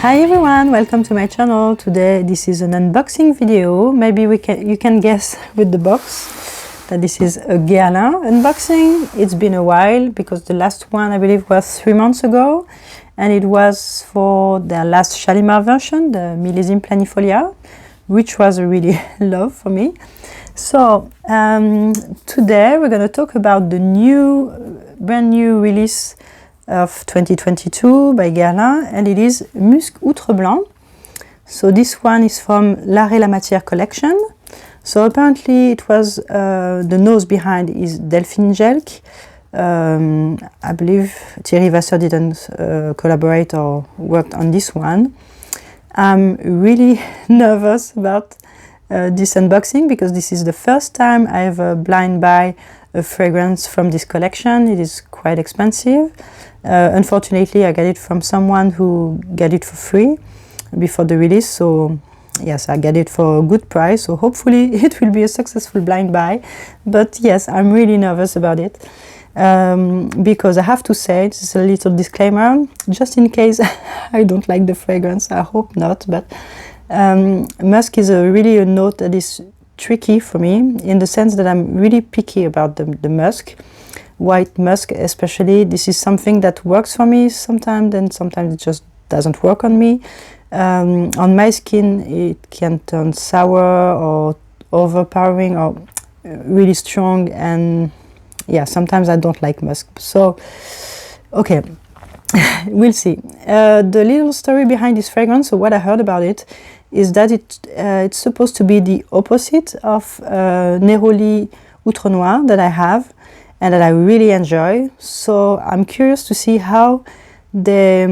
Hi everyone, welcome to my channel. Today this is an unboxing video. Maybe you can guess with the box that this is a Guerlain unboxing. It's been a while because the last one I believe was 3 months ago, and it was for their last Shalimar version, the Millésime Planifolia, which was a really love for me. So today we're going to talk about the brand new release of 2022 by Guerlain, and it is Musc Outreblanc. So this one is from l'Art et la Matière collection. So apparently it was the nose behind is Delphine Jelk. I believe Thierry Vasseur didn't collaborate or worked on this one. I'm really nervous about this unboxing because this is the first time I ever blind buy a fragrance from this collection. It is quite expensive. Unfortunately, I got it from someone who got it for free before the release. So yes, I get it for a good price. So hopefully it will be a successful blind buy. But yes, I'm really nervous about it. Because I have to say, this is a little disclaimer, just in case I don't like the fragrance. I hope not, but musk is really a note that is tricky for me, in the sense that I'm really picky about the musk. White musk especially, this is something that works for me sometimes, and sometimes it just doesn't work on me. On my skin it can turn sour or overpowering or really strong, and yeah, sometimes I don't like musk. So okay, we'll see. The little story behind this fragrance, so what I heard about it, is that it's supposed to be the opposite of Neroli Outre Noir that I have and that I really enjoy. So I'm curious to see how they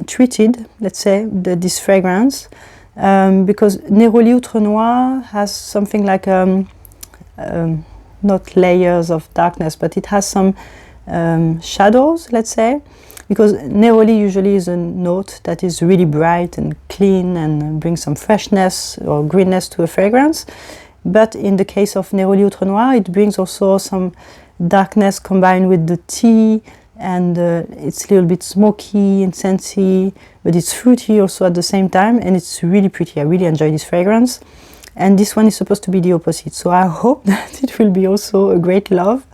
treated, let's say, this fragrance, because Neroli Outre Noir has something like not layers of darkness, but it has some shadows, let's say, because Neroli usually is a note that is really bright and clean and brings some freshness or greenness to a fragrance. But in the case of Neroli Outre Noir, it brings also some darkness combined with the tea, and it's a little bit smoky and scentsy, but it's fruity also at the same time, and it's really pretty. I really enjoy this fragrance. And this one is supposed to be the opposite, so I hope that it will be also a great love.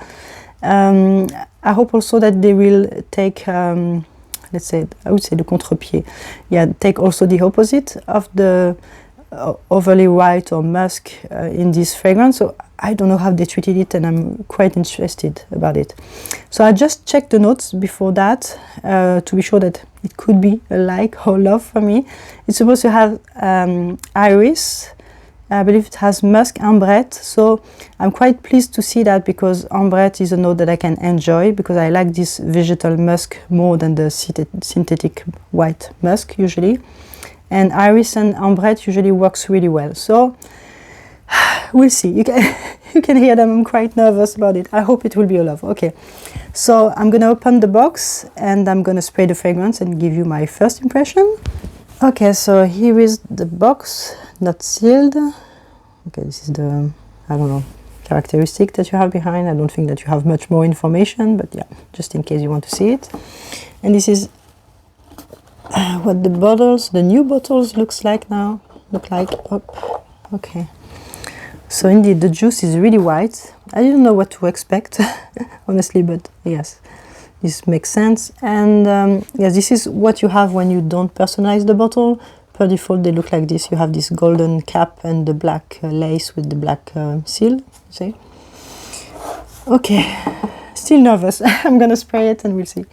I hope also that they will take, let's say, I would say the contre-pied. Yeah, take also the opposite of the overly white or musk in this fragrance. So I don't know how they treated it, and I'm quite interested about it. So I just checked the notes before that to be sure that it could be a like or love for me. It's supposed to have iris. I believe it has musk ambrette, so I'm quite pleased to see that, because ambrette is a note that I can enjoy, because I like this vegetal musk more than the synthetic white musk usually. And iris and ambrette usually works really well. So we'll see. You can hear that I'm quite nervous about it. I hope it will be a love. Okay, so I'm gonna open the box and I'm gonna spray the fragrance and give you my first impression. Okay, so here is the box, not sealed. Okay, this is the, I don't know, characteristic that you have behind. I don't think that you have much more information, but yeah, just in case you want to see it. And this is what the new bottles look like now. Oh, okay. So indeed, the juice is really white. I didn't know what to expect, honestly, but yes. This makes sense. And yes, this is what you have when you don't personalize the bottle. Per default, they look like this. You have this golden cap and the black lace with the black seal. See? Okay, still nervous. I'm gonna spray it and we'll see.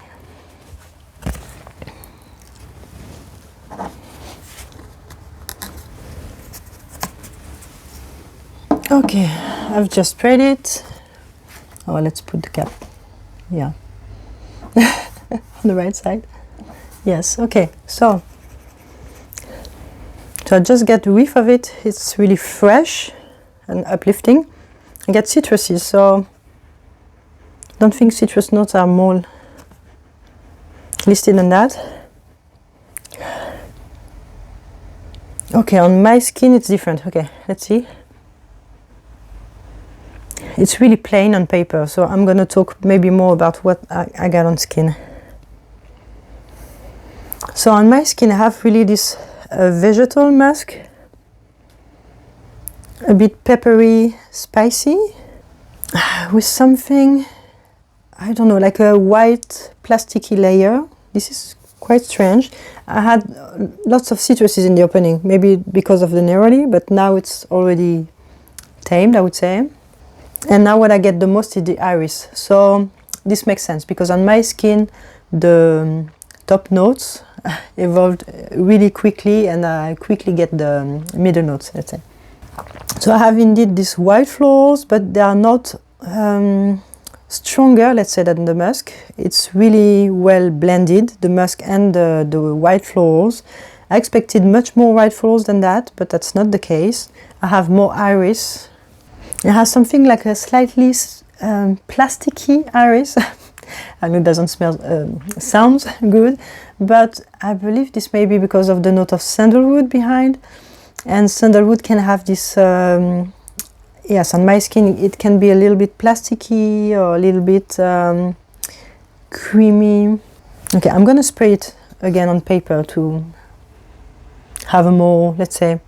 Okay, I've just sprayed it. Oh, let's put the cap. Yeah. On the right side. Yes, okay, so I just get a whiff of it. It's really fresh and uplifting. I get citrusy, so I don't think citrus notes are more listed than that. Okay, on my skin it's different. Okay, let's see. It's really plain on paper, so I'm gonna talk maybe more about what I got on skin. So on my skin I have really this vegetal musk, a bit peppery, spicy, with something, I don't know, like a white plasticky layer. This is quite strange. I had lots of citruses in the opening, maybe because of the neroli, but now it's already tamed, I would say. And now what I get the most is the iris. So this makes sense because on my skin the top notes evolved really quickly and I quickly get the middle notes, let's say. So I have indeed these white florals, but they are not stronger, let's say, than the musk. It's really well blended, the musk and the white florals. I expected much more white florals than that, but that's not the case. I have more iris. It has something like a slightly plasticky iris. I know it doesn't sound good, but I believe this may be because of the note of sandalwood behind. And sandalwood can have this, yes, on my skin it can be a little bit plasticky or a little bit creamy. Okay, I'm gonna spray it again on paper to have a more, let's say,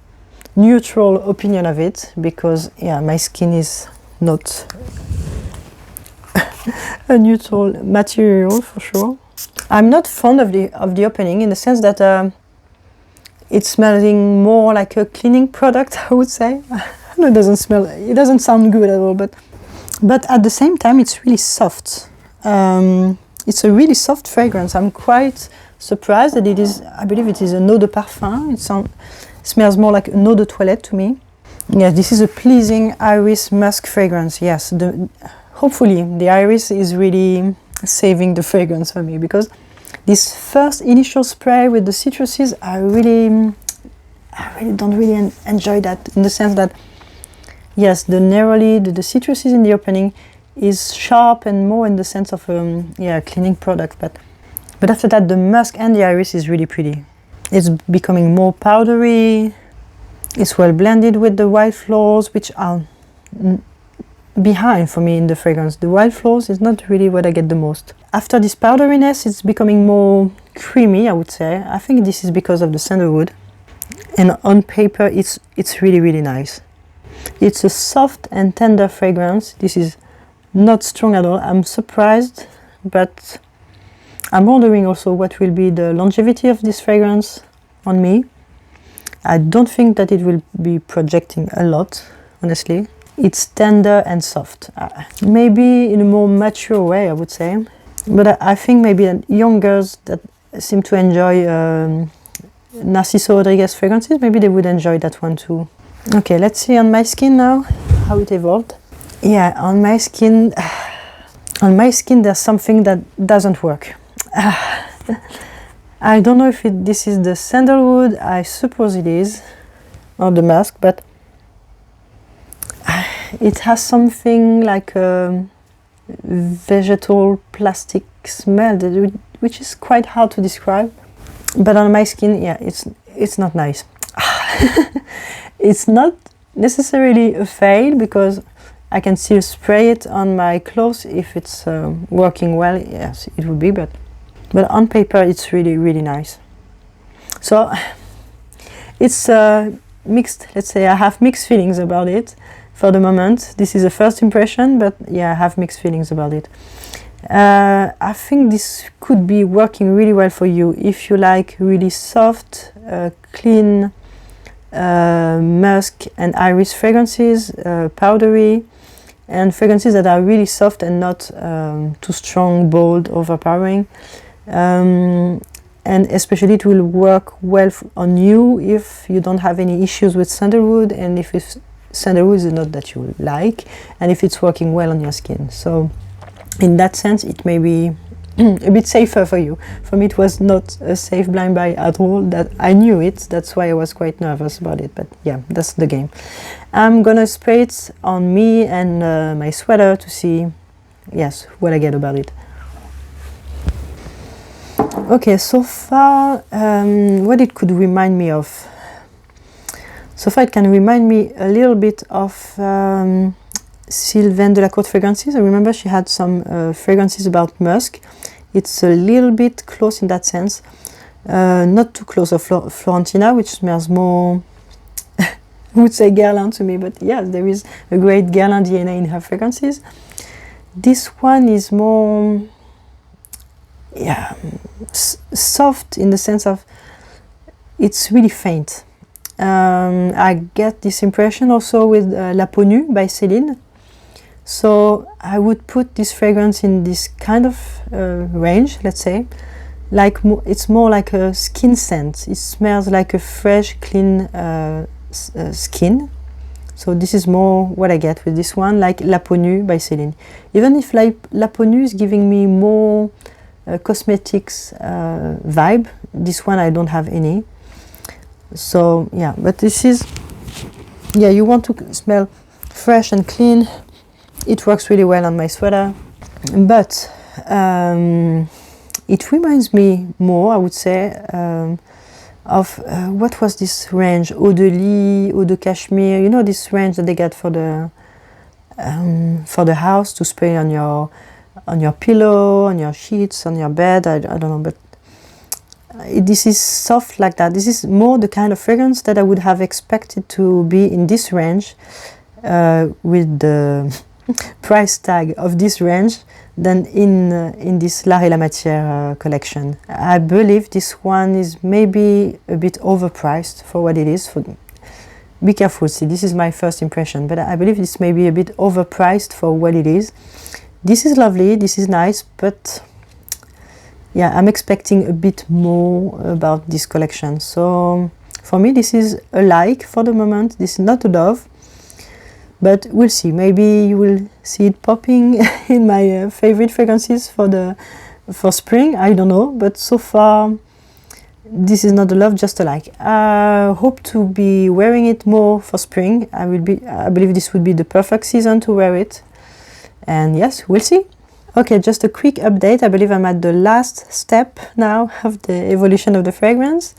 neutral opinion of it, because yeah, my skin is not a neutral material for sure. I'm not fond of the opening in the sense that it's smelling more like a cleaning product, I would say. No, it doesn't sound good at all, but at the same time it's really soft. It's a really soft fragrance. I'm quite surprised that it is, I believe it is an eau de parfum. It smells more like an eau de toilette to me. Yes, this is a pleasing iris musk fragrance. Yes, hopefully the iris is really saving the fragrance for me, because this first initial spray with the citruses, I really don't really enjoy that, in the sense that yes, the neroli, the citruses in the opening is sharp and more in the sense of cleaning product, but after that the musk and the iris is really pretty. It's becoming more powdery. It's well blended with the white florals, which are behind for me in the fragrance. The white florals is not really what I get the most. After this powderiness, it's becoming more creamy, I would say. I think this is because of the sandalwood. And on paper, it's really, really nice. It's a soft and tender fragrance. This is not strong at all. I'm surprised, but I'm wondering also what will be the longevity of this fragrance on me. I don't think that it will be projecting a lot, honestly. It's tender and soft, maybe in a more mature way, I would say. But I think maybe young girls that seem to enjoy Narciso Rodriguez fragrances, maybe they would enjoy that one too. Okay, let's see on my skin now how it evolved. Yeah, on my skin there's something that doesn't work. I don't know if this is the sandalwood, I suppose it is, or the musk, but it has something like a vegetal plastic smell which is quite hard to describe. But on my skin, yeah, it's not nice. It's not necessarily a fail, because I can still spray it on my clothes if it's working well. Yes, it would be, but on paper it's really, really nice. So it's mixed, let's say I have mixed feelings about it for the moment. This is a first impression, but yeah, I have mixed feelings about it. I think this could be working really well for you if you like really soft, clean musk and iris fragrances, powdery, and fragrances that are really soft and not too strong, bold, overpowering. And especially it will work well on you if you don't have any issues with sandalwood, and if sandalwood is a note that you like, and if it's working well on your skin. So in that sense it may be a bit safer for you. For me it was not a safe blind buy at all. That I knew it, that's why I was quite nervous about it, but yeah, that's the game. I'm gonna spray it on me and my sweater to see, yes, what I get about it. Okay, so far what it could remind me of. So far it can remind me a little bit of Sylvaine Delacourte fragrances. I remember she had some fragrances about musk. It's a little bit close in that sense. not too close of Florentina, which smells more, I would say Guerlain to me, but yes, there is a great Guerlain DNA in her fragrances. This one is more, yeah, soft in the sense of it's really faint. I get this impression also with La Peau Nue by Celine. So I would put this fragrance in this kind of range, let's say. Like it's more like a skin scent. It smells like a fresh, clean skin. So this is more what I get with this one, like La Peau Nue by Celine. Even if La Peau Nue is giving me more cosmetics vibe, this one I don't have any. So yeah, but this is, yeah, you want to smell fresh and clean. It works really well on my sweater, but it reminds me more, I would say, of what was this range, Eau de Lis, Eau de Cashmere, you know, this range that they get for the house to spray on your pillow, on your sheets, on your bed. I don't know, but this is soft like that. This is more the kind of fragrance that I would have expected to be in this range, with the price tag of this range, than in this L'Art et la Matière collection. I believe this one is maybe a bit overpriced for what it is. Be careful, see, this is my first impression, but I believe this may be a bit overpriced for what it is. This is lovely, this is nice, but yeah, I'm expecting a bit more about this collection. So for me, this is a like for the moment. This is not a Dove, but we'll see. Maybe you will see it popping in my favorite fragrances for spring. I don't know, but so far this is not a Love, just a like. I hope to be wearing it more for spring. I believe this would be the perfect season to wear it. And yes, we'll see. Okay, just a quick update. I believe I'm at the last step now of the evolution of the fragrance,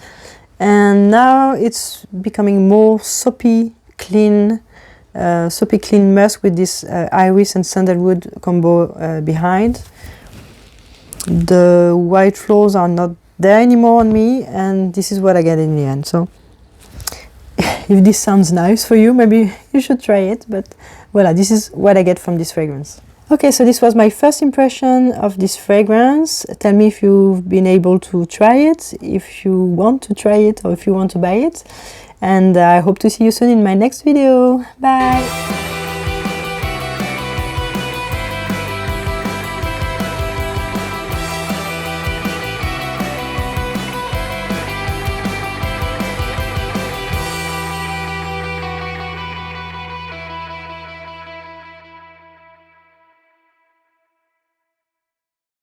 and now it's becoming more soapy clean musk with this iris and sandalwood combo behind. The white floors are not there anymore on me, and this is what I get in the end. So if this sounds nice for you, maybe you should try it, but voila, this is what I get from this fragrance. Okay, so this was my first impression of this fragrance. Tell me if you've been able to try it, if you want to try it, or if you want to buy it. And I hope to see you soon in my next video. Bye!